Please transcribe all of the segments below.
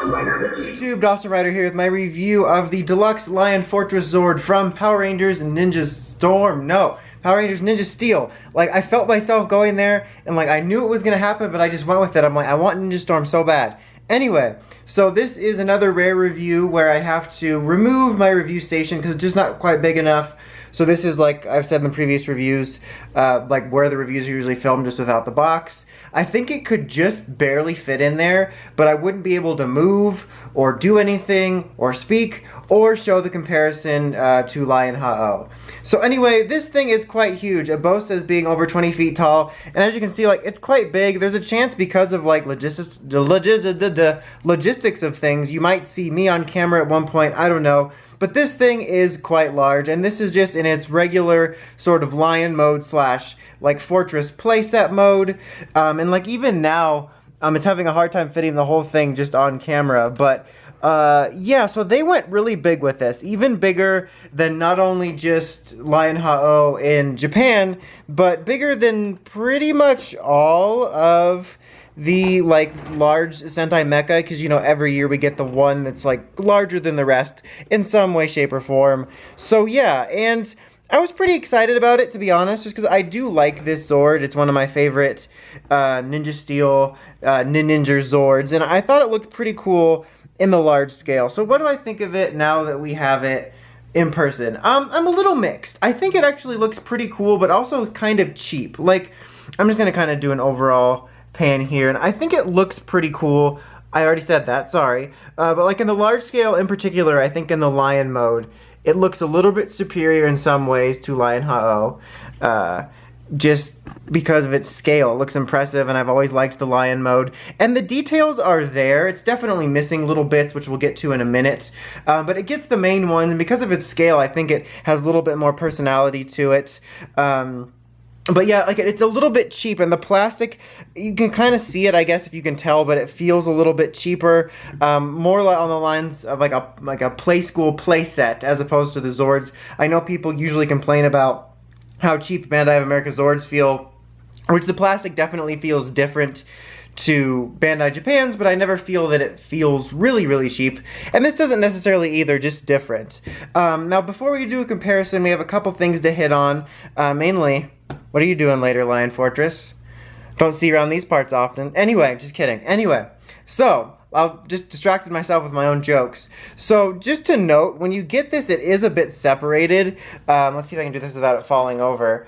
YouTube, Dawson Rider here with my review of the Deluxe Lion Fortress Zord from Power Rangers Ninja Storm. No, Power Rangers Ninja Steel. Like, I felt myself going there, and like, I knew it was gonna happen, but I just went with it. I'm like, I want Ninja Storm so bad. Anyway, so this is another rare review where I have to remove my review station because it's just not quite big enough. So this is, like I've said in the previous reviews, like where the reviews are usually filmed, just without the box. I think it could just barely fit in there, but I wouldn't be able to move or do anything or speak or show the comparison to Lion Ha-Oh. So anyway, this thing is quite huge. It boasts as being over 20 feet tall, and as you can see, like, it's quite big. There's a chance because of like logistics of things, you might see me on camera at one point, I don't know. But this thing is quite large, and this is just in its regular sort of lion mode slash like fortress playset mode. And like even now, it's having a hard time fitting the whole thing just on camera. But yeah, so they went really big with this, even bigger than not only just Lion Ha-Oh in Japan, but bigger than pretty much all of the like large Sentai mecha, because you know every year we get the one that's like larger than the rest in some way, shape, or form. So yeah, and I was pretty excited about it, to be honest, just because I do like this Zord. It's one of my favorite Ninja Steel Ninninger Zords, and I thought it looked pretty cool in the large scale. So what do I think of it now that we have it in person? I'm a little mixed. I think it actually looks pretty cool, but also kind of cheap. Like, I'm just gonna kind of do an overall pan here, and I think it looks pretty cool. I already said that, sorry. But like in the large scale in particular, I think in the Lion mode, it looks a little bit superior in some ways to Lion Ha-Oh. Just because of its scale. It looks impressive, and I've always liked the Lion mode. And the details are there. It's definitely missing little bits, which we'll get to in a minute. But it gets the main ones, and because of its scale, I think it has a little bit more personality to it. But yeah, like it's a little bit cheap, and the plastic, you can kind of see it, I guess, if you can tell, but it feels a little bit cheaper, more on the lines of like a play school play set as opposed to the Zords. I know people usually complain about how cheap Bandai of America Zords feel, which the plastic definitely feels different to Bandai Japan's, but I never feel that it feels really, really cheap. And this doesn't necessarily either, just different. Now, before we do a comparison, we have a couple things to hit on. Mainly, what are you doing later, Lion Fortress? Don't see you around these parts often. Anyway, just kidding. Anyway, so I'll just distracted myself with my own jokes. So just to note, when you get this, it is a bit separated. Let's see if I can do this without it falling over.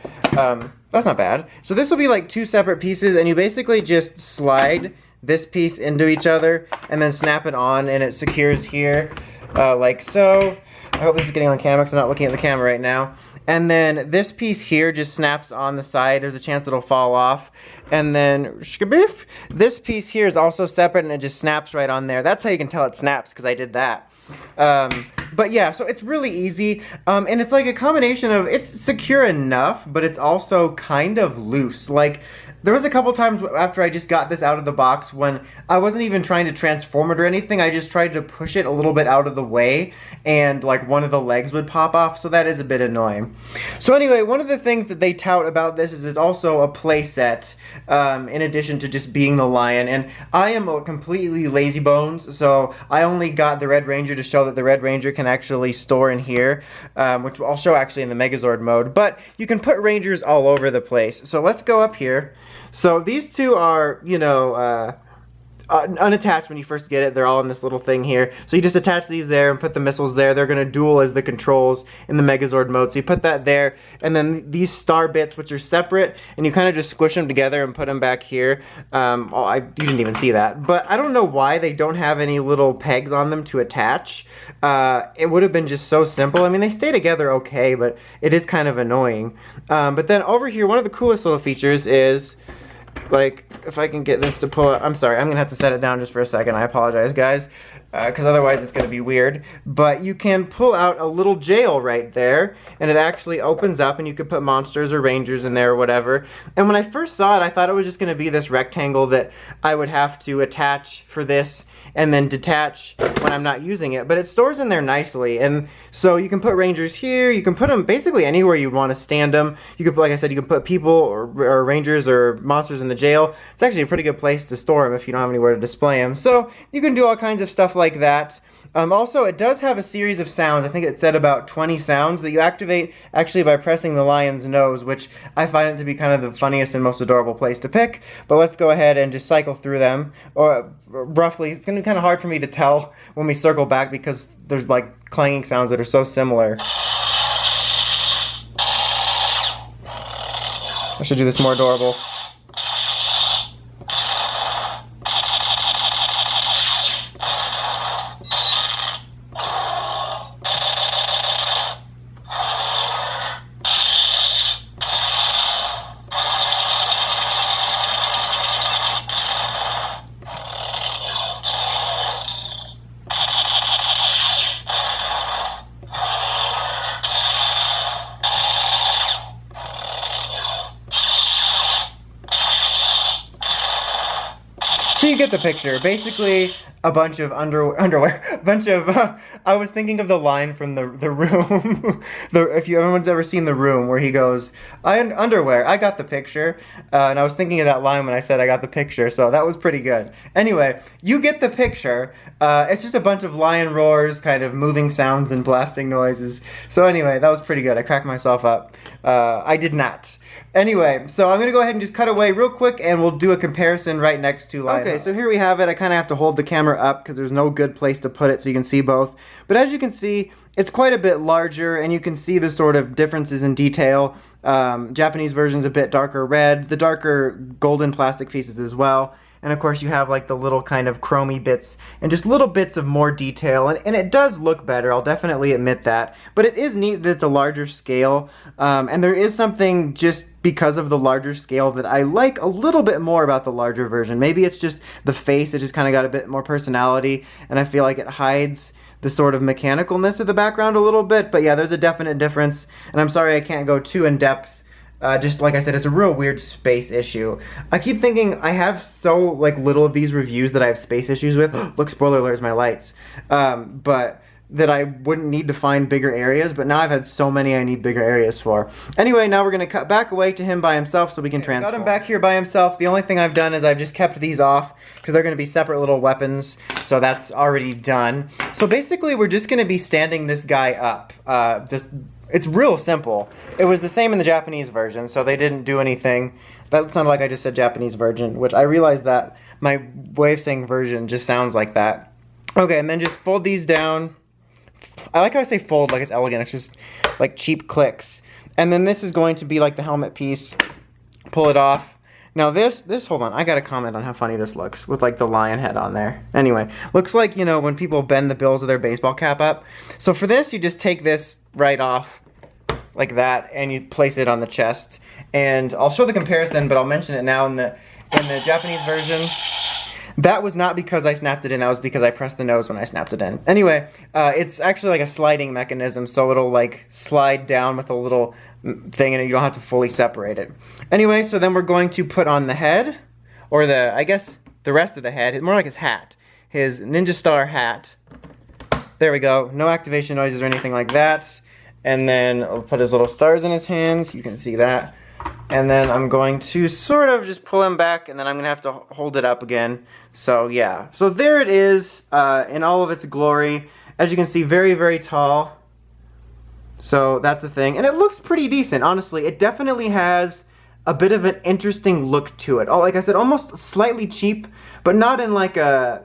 That's not bad. So this will be like two separate pieces, and you basically just slide this piece into each other and then snap it on, and it secures here like so. I hope this is getting on camera because I'm not looking at the camera right now. And then this piece here just snaps on the side. There's a chance it'll fall off. And then this piece here is also separate, and it just snaps right on there. That's how you can tell it snaps, because I did that. But yeah, so it's really easy. And it's like a combination of, it's secure enough, but it's also kind of loose. Like, there was a couple times after I just got this out of the box when I wasn't even trying to transform it or anything. I just tried to push it a little bit out of the way, and like one of the legs would pop off, so that is a bit annoying. So anyway, one of the things that they tout about this is it's also a play set, in addition to just being the Lion. And I am a completely lazy bones, so I only got the Red Ranger to show that the Red Ranger can actually store in here, which I'll show actually in the Megazord mode. But you can put Rangers all over the place. So let's go up here. So these two are, you know, unattached when you first get it. They're all in this little thing here. So you just attach these there and put the missiles there. They're going to dual as the controls in the Megazord mode. So you put that there, and then these star bits, which are separate, and you kind of just squish them together and put them back here. You didn't even see that. But I don't know why they don't have any little pegs on them to attach. It would have been just so simple. I mean, they stay together okay, but it is kind of annoying. But then over here, one of the coolest little features is, like, if I can get this to pull up, I'm sorry, I'm gonna have to set it down just for a second, I apologize guys, because otherwise it's gonna be weird, but you can pull out a little jail right there, and it actually opens up, and you could put monsters or rangers in there or whatever. And when I first saw it, I thought it was just gonna be this rectangle that I would have to attach for this and then detach when I'm not using it, but it stores in there nicely. And so you can put Rangers here, you can put them basically anywhere you'd want to stand them. You could, like I said, you can put people or Rangers or monsters in in the jail, it's actually a pretty good place to store them if you don't have anywhere to display them. So you can do all kinds of stuff like that. Also, it does have a series of sounds. I think it said about 20 sounds that you activate actually by pressing the lion's nose, which I find it to be kind of the funniest and most adorable place to pick. But let's go ahead and just cycle through them. Or roughly, it's going to be kind of hard for me to tell when we circle back because there's like clanging sounds that are so similar. I should do this more adorable. So you get the picture. Basically, a bunch of underwear. A bunch of. I was thinking of the line from the Room. If everyone's ever seen The Room, where he goes, "Underwear." I got the picture, and I was thinking of that line when I said I got the picture. So that was pretty good. Anyway, you get the picture. It's just a bunch of lion roars, kind of moving sounds and blasting noises. So anyway, that was pretty good. I cracked myself up. I did not. Anyway, so I'm going to go ahead and just cut away real quick and we'll do a comparison right next to Lionheart. Okay, so here we have it. I kind of have to hold the camera up because there's no good place to put it so you can see both. But as you can see, it's quite a bit larger and you can see the sort of differences in detail. Japanese version's a bit darker red, the darker golden plastic pieces as well. And of course you have like the little kind of chromy bits and just little bits of more detail. And it does look better, I'll definitely admit that. But it is neat that it's a larger scale. And there is something just because of the larger scale that I like a little bit more about the larger version. Maybe it's just the face, it just kind of got a bit more personality. And I feel like it hides the sort of mechanicalness of the background a little bit. But yeah, there's a definite difference. And I'm sorry I can't go too in depth. Just like I said, it's a real weird space issue. I keep thinking I have so like little of these reviews that I have space issues with. Look, spoiler alert, my lights. But that I wouldn't need to find bigger areas, but now I've had so many I need bigger areas for. Anyway, now we're going to cut back away to him by himself so we can transform. Got him back here by himself. The only thing I've done is I've just kept these off because they're going to be separate little weapons, so that's already done. So basically we're just going to be standing this guy up. It's real simple. It was the same in the Japanese version, so they didn't do anything. That sounded like I just said Japanese version, which I realized that my way of saying version just sounds like that. Okay, and then just fold these down. I like how I say fold like it's elegant. It's just like cheap clicks. And then this is going to be like the helmet piece. Pull it off. Now this, hold on, I gotta comment on how funny this looks with like the lion head on there. Anyway, looks like, you know, when people bend the bills of their baseball cap up. So for this, you just take this right off like that and you place it on the chest. And I'll show the comparison, but I'll mention it now in the Japanese version. That was not because I snapped it in, that was because I pressed the nose when I snapped it in. Anyway, it's actually like a sliding mechanism, so it'll like slide down with a little thing and you don't have to fully separate it. Anyway, so then we're going to put on the head, or I guess the rest of the head, more like his hat. His Ninja Star hat. There we go, no activation noises or anything like that. And then I'll put his little stars in his hands, you can see that. And then I'm going to sort of just pull him back, and then I'm going to have to hold it up again. So yeah, so there it is in all of its glory. As you can see, very, very tall. So that's the thing. And it looks pretty decent, honestly. It definitely has a bit of an interesting look to it. Oh, like I said, almost slightly cheap, but not in like a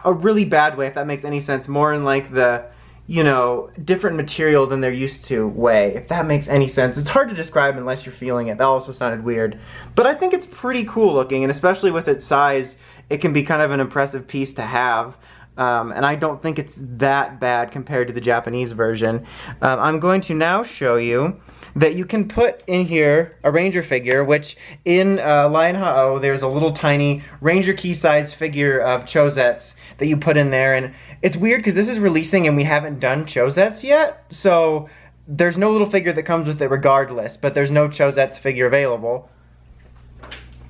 really bad way, if that makes any sense. More in like the, you know, different material than they're used to way, if that makes any sense. It's hard to describe unless you're feeling it. That also sounded weird. But I think it's pretty cool looking, and especially with its size, it can be kind of an impressive piece to have. And I don't think it's that bad compared to the Japanese version. I'm going to now show you that you can put in here a Ranger figure, which in Lion Ha-Oh, there's a little tiny Ranger key size figure of Chosettes that you put in there. And it's weird because this is releasing and we haven't done Chosettes yet. So there's no little figure that comes with it regardless, but there's no Chosettes figure available.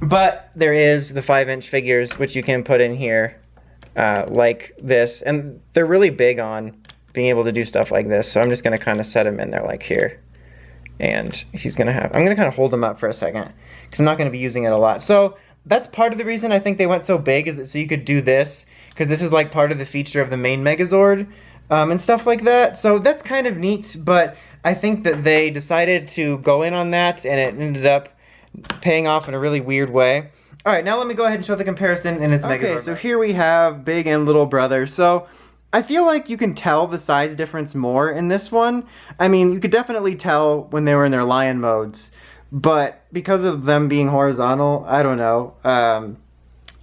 But there is the 5-inch figures, which you can put in here like this. And they're really big on being able to do stuff like this. So I'm just going to kind of set him in there like here. And he's going to have, I'm going to kind of hold him up for a second because I'm not going to be using it a lot. So that's part of the reason I think they went so big, is that so you could do this, because this is like part of the feature of the main Megazord, and stuff like that. So that's kind of neat, but I think that they decided to go in on that, and it ended up paying off in a really weird way. All right, now let me go ahead and show the comparison in its Megazord. Okay, so here we have big and little brother. So I feel like you can tell the size difference more in this one. I mean, you could definitely tell when they were in their lion modes, but because of them being horizontal, I don't know.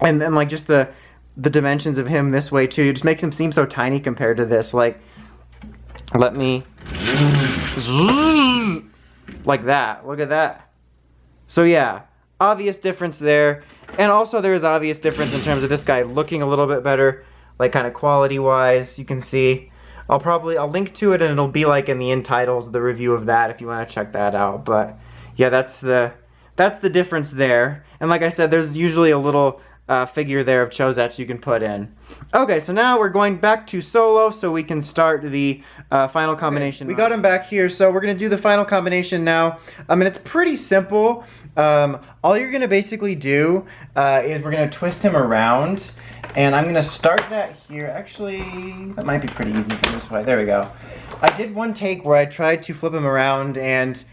And like just the dimensions of him this way too, it just makes him seem so tiny compared to this. Like, let me, like that, look at that. So yeah, obvious difference there. And also there is obvious difference in terms of this guy looking a little bit better, like kind of quality-wise, you can see. I'll link to it, and it'll be like in the end titles, the review of that, if you want to check that out. But yeah, that's the difference there. And like I said, there's usually a little figure there of Chozets you can put in. Okay, so now we're going back to solo so we can start the final combination. Okay, we got him back here, so we're going to do the final combination now. I mean, it's pretty simple. All you're going to basically do is we're going to twist him around, and I'm going to start that here. Actually, that might be pretty easy from this way. There we go. I did one take where I tried to flip him around, and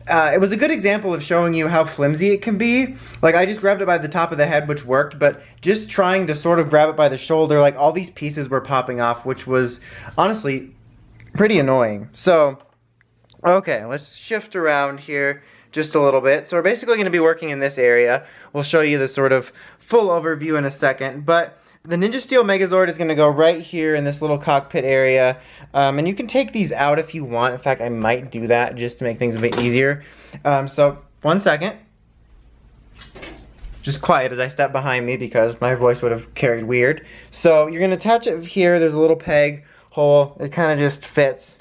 it was a good example of showing you how flimsy it can be. Like, I just grabbed it by the top of the head, which worked, but just trying to sort of grab it by the shoulder, like, all these pieces were popping off, which was, honestly, pretty annoying. So, okay, let's shift around here just a little bit. So we're basically going to be working in this area. We'll show you the sort of full overview in a second, but the Ninja Steel Megazord is going to go right here in this little cockpit area, and you can take these out if you want. In fact, I might do that just to make things a bit easier. So, 1 second. Just quiet as I step behind me because my voice would have carried weird. So, you're going to attach it here. There's a little peg hole. It kind of just fits.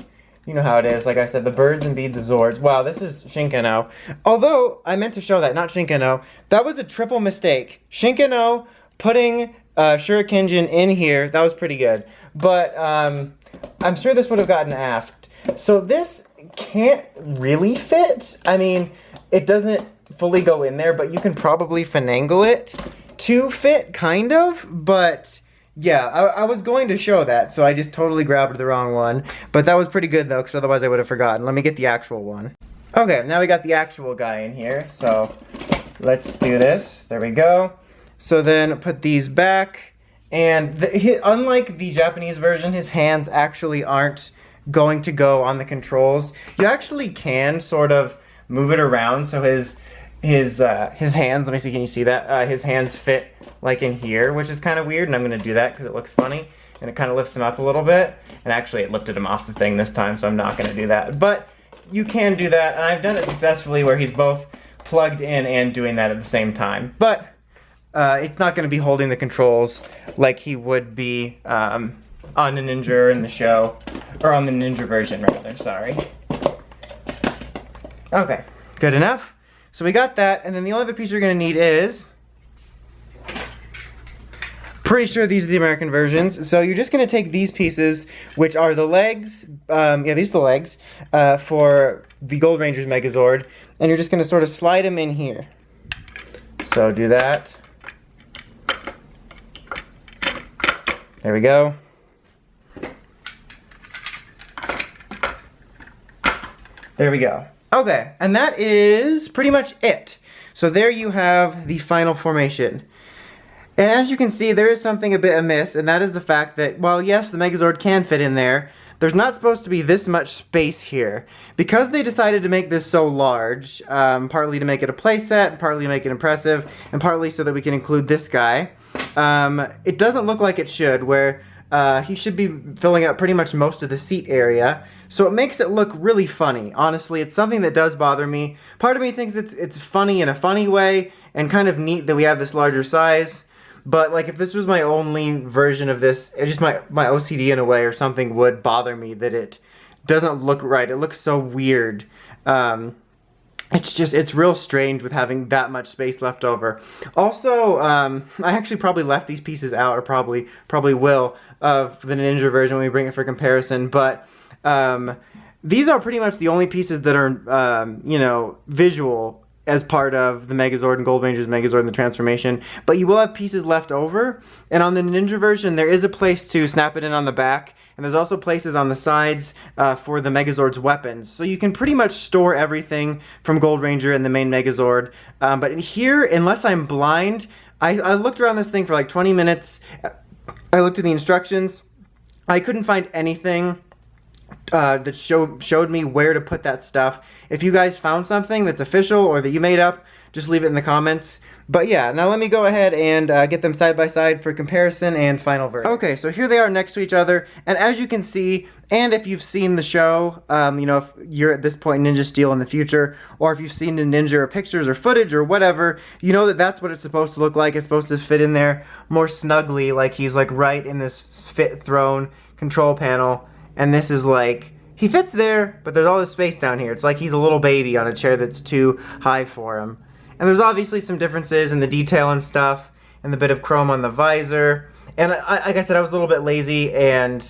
You know how it is. Like I said, the birds and beads of Zords. Wow, this is Shinkano. Although, I meant to show that, not Shinkano. That was a triple mistake. Shinkano putting Shurikenjin in here, that was pretty good. But I'm sure this would have gotten asked. So this can't really fit. I mean, it doesn't fully go in there, but you can probably finagle it to fit, kind of. But yeah, I was going to show that, so I just totally grabbed the wrong one. But that was pretty good, though, because otherwise I would have forgotten. Let me get the actual one. Okay, now we got the actual guy in here, so let's do this. There we go. So then put these back, and unlike the Japanese version, his hands actually aren't going to go on the controls. You actually can sort of move it around so his hands, let me see, can you see that? His hands fit like in here, which is kind of weird, and I'm going to do that because it looks funny, and it kind of lifts him up a little bit. And actually it lifted him off the thing this time, so I'm not going to do that. But you can do that, and I've done it successfully where he's both plugged in and doing that at the same time. But it's not going to be holding the controls like he would be on the Ninja in the show, or on the Ninja version rather, sorry. Okay, good enough. So we got that, and then the only other piece you're going to need is, pretty sure these are the American versions, so you're just going to take these pieces, which are the legs, yeah, these are the legs, for the Gold Ranger's Megazord, and you're just going to sort of slide them in here. So do that. There we go. There we go. Okay, and that is pretty much it. So there you have the final formation. And as you can see, there is something a bit amiss, and that is the fact that, while yes, the Megazord can fit in there, there's not supposed to be this much space here. Because they decided to make this so large, partly to make it a playset, partly to make it impressive, and partly so that we can include this guy, it doesn't look like it should, where he should be filling up pretty much most of the seat area. So it makes it look really funny. Honestly, it's something that does bother me. Part of me thinks it's funny in a funny way, and kind of neat that we have this larger size. But like, if this was my only version of this, it's just my OCD in a way or something would bother me that it doesn't look right. It looks so weird. It's real strange with having that much space left over. Also, I actually probably left these pieces out, or probably will, of the Ninja version when we bring it for comparison, but these are pretty much the only pieces that are, you know, visual as part of the Megazord and Gold Ranger's Megazord and the transformation, but you will have pieces left over, and on the Ninja version there is a place to snap it in on the back, and there's also places on the sides for the Megazord's weapons. So you can pretty much store everything from Gold Ranger and the main Megazord, but in here, unless I'm blind, I looked around this thing for like 20 minutes, I looked at the instructions, I couldn't find anything that showed me where to put that stuff. If you guys found something that's official or that you made up, just leave it in the comments. But yeah, now let me go ahead and get them side by side for comparison and final verdict. Okay, so here they are next to each other, and as you can see, and if you've seen the show, you know, if you're at this point Ninja Steel in the future, or if you've seen the Ninja or pictures or footage or whatever, you know that that's what it's supposed to look like. It's supposed to fit in there more snugly, like he's like right in this fit throne control panel, and this is like, he fits there, but there's all this space down here. It's like he's a little baby on a chair that's too high for him. And there's obviously some differences in the detail and stuff, and the bit of chrome on the visor. And like I said, I was a little bit lazy, and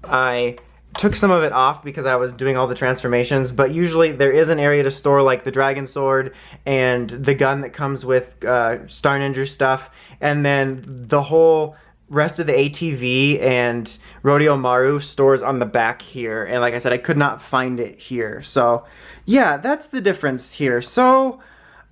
I took some of it off because I was doing all the transformations, but usually there is an area to store like the Dragon Sword and the gun that comes with Star Ninja stuff, and then the whole rest of the ATV and Rodeo Maru stores on the back here, and like I said, I could not find it here. So yeah, that's the difference here. So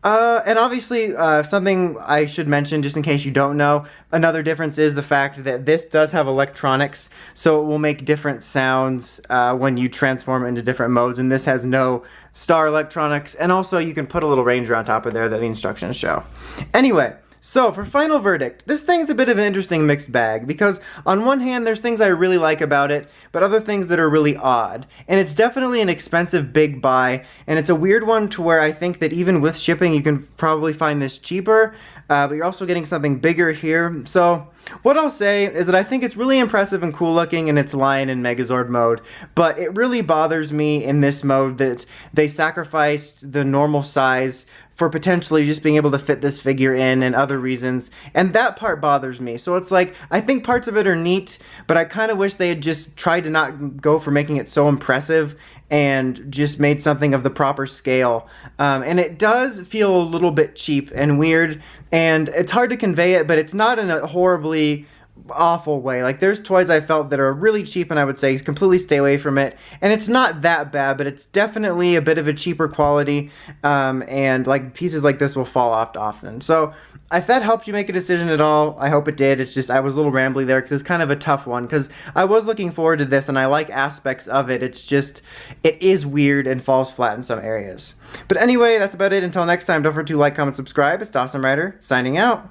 and obviously something I should mention just in case you don't know, another difference is the fact that this does have electronics, so it will make different sounds when you transform it into different modes, and this has no star electronics, and also you can put a little ranger on top of there that the instructions show. Anyway, so for final verdict, this thing's a bit of an interesting mixed bag, because on one hand there's things I really like about it, but other things that are really odd. And it's definitely an expensive big buy, and it's a weird one to where I think that even with shipping you can probably find this cheaper, but you're also getting something bigger here. So what I'll say is that I think it's really impressive and cool looking in its Lion and Megazord mode, but it really bothers me in this mode that they sacrificed the normal size for potentially just being able to fit this figure in and other reasons, and that part bothers me. So it's like, I think parts of it are neat, but I kind of wish they had just tried to not go for making it so impressive and just made something of the proper scale. And it does feel a little bit cheap and weird, and it's hard to convey it, but it's not in a horribly awful way. Like, there's toys I felt that are really cheap and I would say completely stay away from it, and it's not that bad, but it's definitely a bit of a cheaper quality, and like pieces like this will fall off often. So if that helped you make a decision at all, I hope it did. It's just I was a little rambly there because it's kind of a tough one, because I was looking forward to this and I like aspects of it. It's just, it is weird and falls flat in some areas. But anyway, that's about it. Until next time, don't forget to like, comment, subscribe. It's Dawson Rider, signing out.